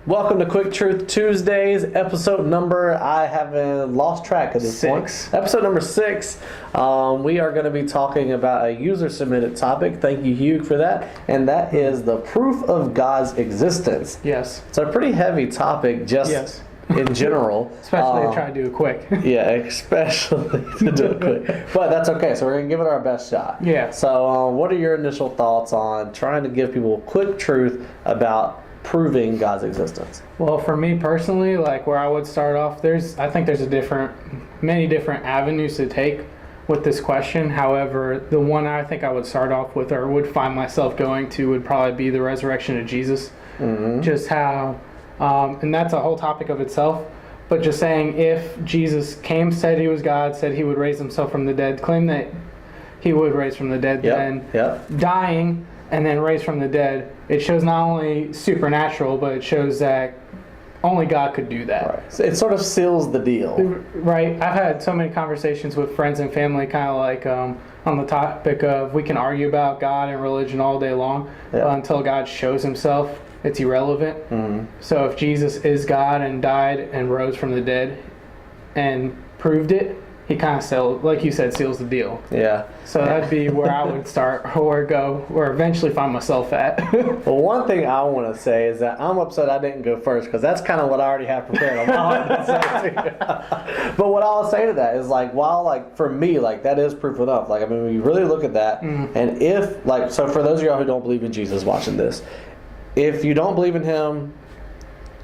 Welcome to Quick Truth Tuesdays, episode number, I haven't lost track of this 6. one. Episode number 6. We are going to be talking about a user-submitted topic. Thank you, Hugh, for that. And that is the proof of God's existence. Yes. It's a pretty heavy topic just in general. Especially to try to do it quick. Yeah, especially to do it quick. But that's okay, so we're going to give it our best shot. Yeah. So what are your initial thoughts on trying to give people quick truth about proving God's existence? Well, for me personally, like where I would start off, I think there's many different avenues to take with this question. However, the one I think I would start off with, or would find myself going to, would probably be the resurrection of Jesus. Mm-hmm. Just how, and that's a whole topic of itself. But just saying, if Jesus came, said he was God, said he would raise himself from the dead, claimed that he would raise from the dead, then dying and then raised from the dead, it shows not only supernatural, but it shows that only God could do that. Right. So it sort of seals the deal. Right. I've had so many conversations with friends and family, kind of like on the topic of we can argue about God and religion all day long, until God shows himself, it's irrelevant. Mm-hmm. So if Jesus is God and died and rose from the dead and proved it, he kind of like you said, seals the deal. Yeah. So that'd be where I would start or go, or eventually find myself at. Well, one thing I want to say is that I'm upset I didn't go first, because that's kind of what I already have prepared on my heart to say to you. But what I'll say to that is, like, while, like, for me, like, that is proof enough. Like, I mean, when you really look at that, and if, like, so for those of y'all who don't believe in Jesus watching this, if you don't believe in him,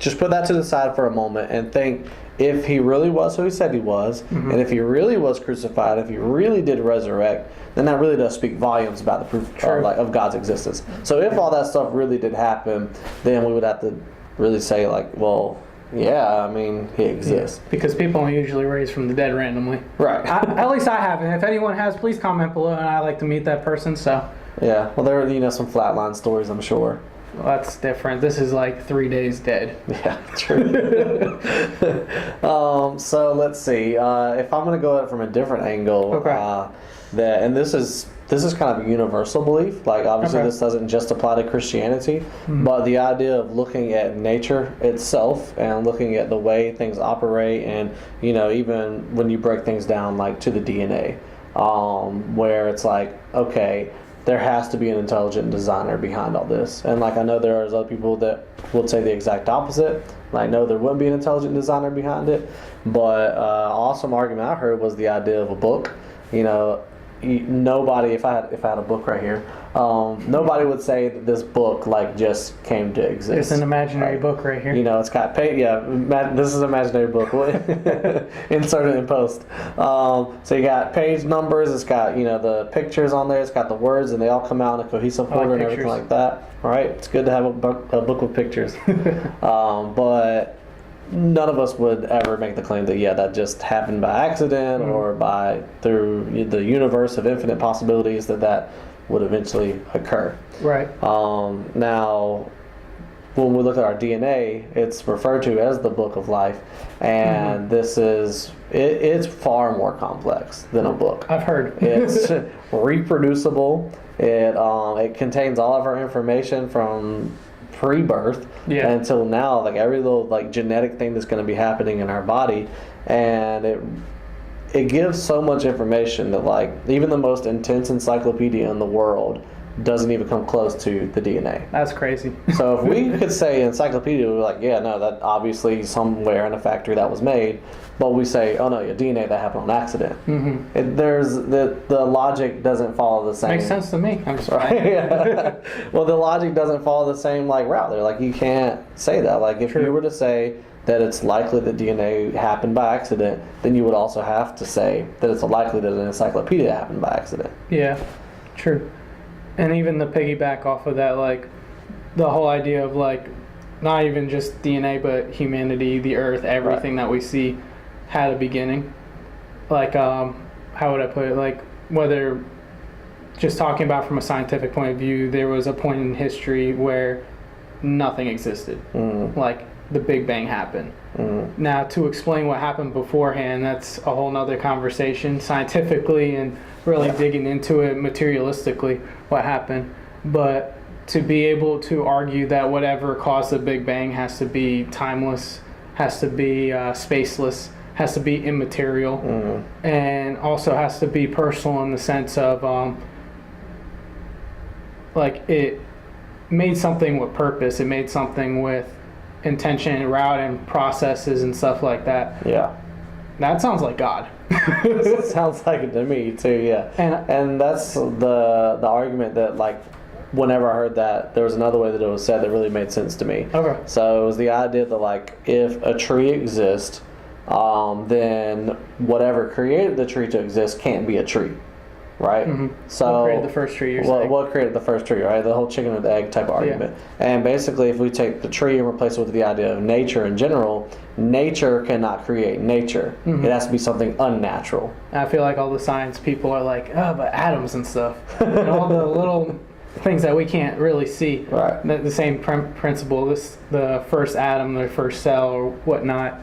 just put that to the side for a moment and think, if he really was who he said he was, and if he really was crucified, if he really did resurrect, then that really does speak volumes about the proof of God's existence. So if all that stuff really did happen, then we would have to really say, like, well, yeah, I mean, he exists. Yeah, because people aren't usually raised from the dead randomly. Right. At least I haven't. If anyone has, please comment below, and I'd like to meet that person. So. Yeah. Well, there are, some flatline stories, I'm sure. Well, that's different. This is like 3 days dead. Yeah, true. So let's see. If I'm going to go at it from a different angle, and this is kind of a universal belief. Like, obviously, this doesn't just apply to Christianity, but the idea of looking at nature itself and looking at the way things operate, and even when you break things down, like to the DNA, where it's like, okay, there has to be an intelligent designer behind all this. And like, I know there are other people that would say the exact opposite. I know there wouldn't be an intelligent designer behind it. But awesome argument I heard was the idea of a book. Nobody, if I had a book right here, nobody would say that this book like just came to exist. It's an imaginary book right here. It's got this is an imaginary book. Insert it in post. So you got page numbers. It's got the pictures on there. It's got the words, and they all come out in a cohesive order and everything like that. All right, it's good to have a book with pictures. But none of us would ever make the claim that that just happened by accident or through the universe of infinite possibilities that would eventually occur. Right. Now, when we look at our DNA, it's referred to as the book of life, and it's far more complex than a book. I've heard. It's reproducible. It contains all of our information from pre-birth until now, like every little like genetic thing that's going to be happening in our body, and it gives so much information that like even the most intense encyclopedia in the world doesn't even come close to the DNA. That's crazy. So if we could say encyclopedia, we're like, that obviously somewhere in a factory that was made, but we say, oh no, your DNA that happened on accident. There's the logic doesn't follow the same. Makes sense to me. I'm sorry. Well, the logic doesn't follow the same like route. They're like, you can't say that. Like if you were to say that it's likely that DNA happened by accident, then you would also have to say that it's likely that an encyclopedia happened by accident. Yeah, true. And even the piggyback off of that, like the whole idea of like not even just DNA, but humanity, the earth, everything that we see had a beginning. Like, how would I put it? Like, whether just talking about from a scientific point of view, there was a point in history where nothing existed. Like, the Big Bang happened. Now, to explain what happened beforehand, that's a whole nother conversation scientifically and really digging into it materialistically, what happened. But to be able to argue that whatever caused the Big Bang has to be timeless, has to be spaceless, has to be immaterial, and also has to be personal in the sense of like it made something with purpose, it made something with intention and route and processes and stuff like that. Yeah. That sounds like God. Sounds like it to me too, yeah. And that's the argument that, like, whenever I heard that, there was another way that it was said that really made sense to me. Okay. So it was the idea that, like, if a tree exists, then whatever created the tree to exist can't be a tree, right? So what created the first tree? You're saying? What created the first tree, right? The whole chicken or the egg type of argument. And basically, if we take the tree and replace it with the idea of nature in general, nature cannot create nature. It has to be something unnatural. I feel like all the science people are like, oh, but atoms and stuff, and all the little things that we can't really see. Right. The same principle. The first atom, the first cell, or whatnot.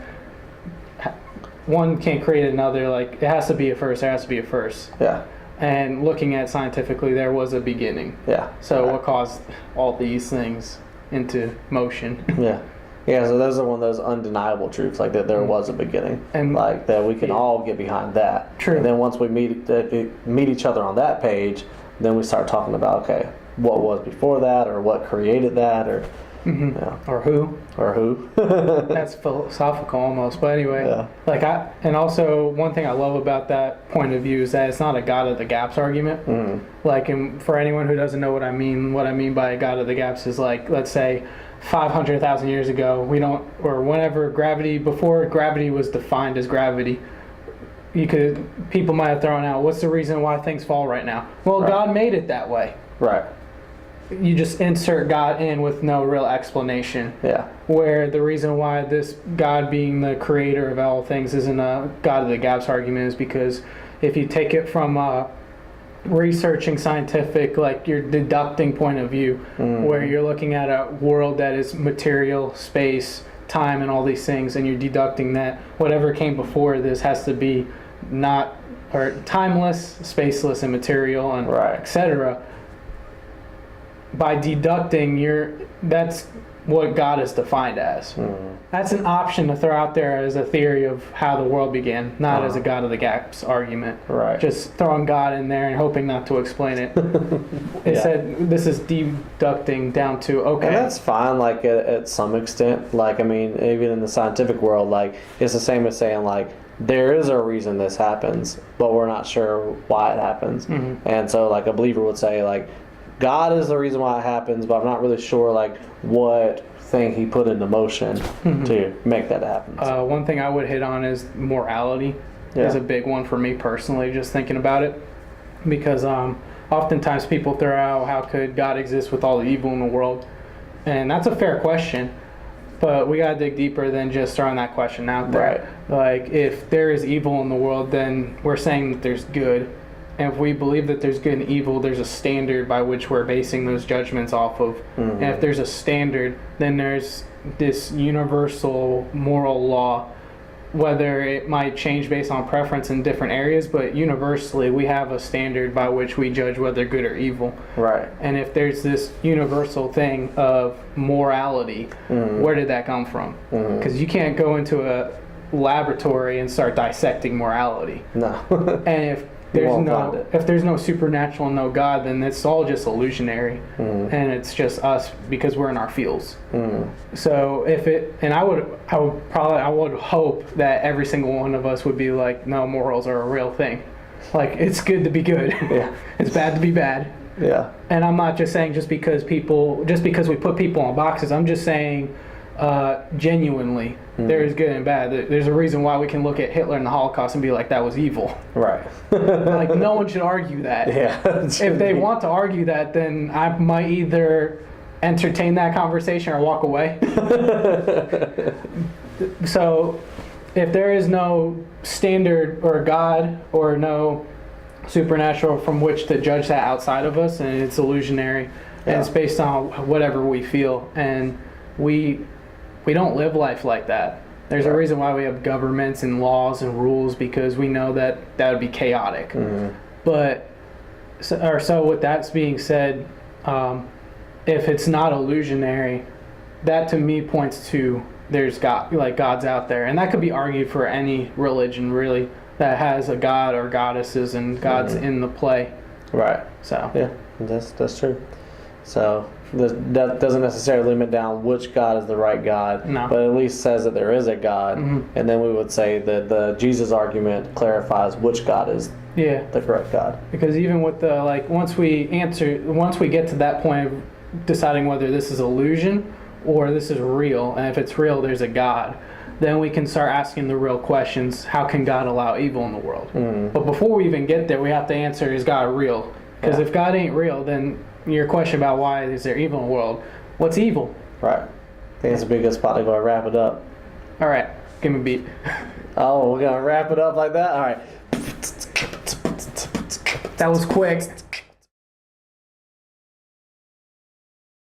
One can't create another. Like, it has to be a first. There has to be a first. Yeah. And looking at scientifically, there was a beginning. Yeah. So what caused all these things into motion? Yeah. Yeah, so those are one of those undeniable truths, like that there was a beginning, And like that we can all get behind that. True. And then once we meet each other on that page, then we start talking about, okay, what was before that, or what created that, or or who? or who. That's philosophical almost, but anyway, and also one thing I love about that point of view is that it's not a God of the gaps argument. Like, for anyone who doesn't know what I mean by a God of the gaps is, like, let's say 500,000 years ago, whenever before gravity was defined as gravity, people might have thrown out, what's the reason why things fall right now? Well, right. God made it that way. Right. You just insert God in with no real explanation. Yeah. Where the reason why this God being the creator of all things isn't a God of the gaps argument is because if you take it from researching scientific, like your deducting point of view, where you're looking at a world that is material, space, time, and all these things, and you're deducting that whatever came before this has to be timeless, spaceless, and material, and etc. By deducting, that's what God is defined as. That's an option to throw out there as a theory of how the world began, not as a God of the gaps argument. Right. Just throwing God in there and hoping not to explain it. It said this is deducting down to, okay. And that's fine, like, at some extent. Like, I mean, even in the scientific world, like, it's the same as saying, like, there is a reason this happens, but we're not sure why it happens. And so, like, a believer would say, like, God is the reason why it happens, but I'm not really sure, like, what thing he put into motion to make that happen. One thing I would hit on is morality is a big one for me personally, just thinking about it. Because oftentimes people throw out, how could God exist with all the evil in the world? And that's a fair question, but we gotta dig deeper than just throwing that question out there. Right. Like, if there is evil in the world, then we're saying that there's good. And if we believe that there's good and evil, there's a standard by which we're basing those judgments off of. And if there's a standard, then there's this universal moral law, whether it might change based on preference in different areas, but universally we have a standard by which we judge whether good or evil. Right. And if there's this universal thing of morality, where did that come from? Because you can't go into a laboratory and start dissecting morality. No. And if there's no supernatural and no God, then it's all just illusionary, and it's just us because we're in our fields. So I would hope that every single one of us would be like, no, morals are a real thing. Like, it's good to be good. It's bad to be bad. Yeah. And I'm not just saying just because we put people in boxes. I'm just saying genuinely. There is good and bad. There's a reason why we can look at Hitler and the Holocaust and be like, that was evil. Right. Like, no one should argue that. Yeah. If they want to argue that, then I might either entertain that conversation or walk away. So, if there is no standard or God or no supernatural from which to judge that outside of us, and it's illusionary, and it's based on whatever we feel, and we don't live life like that. There's a reason why we have governments and laws and rules, because we know that would be chaotic. But so with that being said, if it's not illusionary, that to me points to there's God, like God's out there, and that could be argued for any religion really that has a god or goddesses and gods in the play. Right. So yeah, that's true. So that doesn't necessarily limit down which God is the right God, No. but at least says that there is a God, and then we would say that the Jesus argument clarifies which God is the correct God. Because even with the once we get to that point of deciding whether this is illusion or this is real, and if it's real, there's a God, then we can start asking the real questions. How can God allow evil in the world? But before we even get there, we have to answer, is God real? Because if God ain't real, then your question about why is there evil in the world, what's evil? Right. I think it's a good spot to go and wrap it up. All right, give me a beat. Oh, we're going to wrap it up like that? All right. That was quick.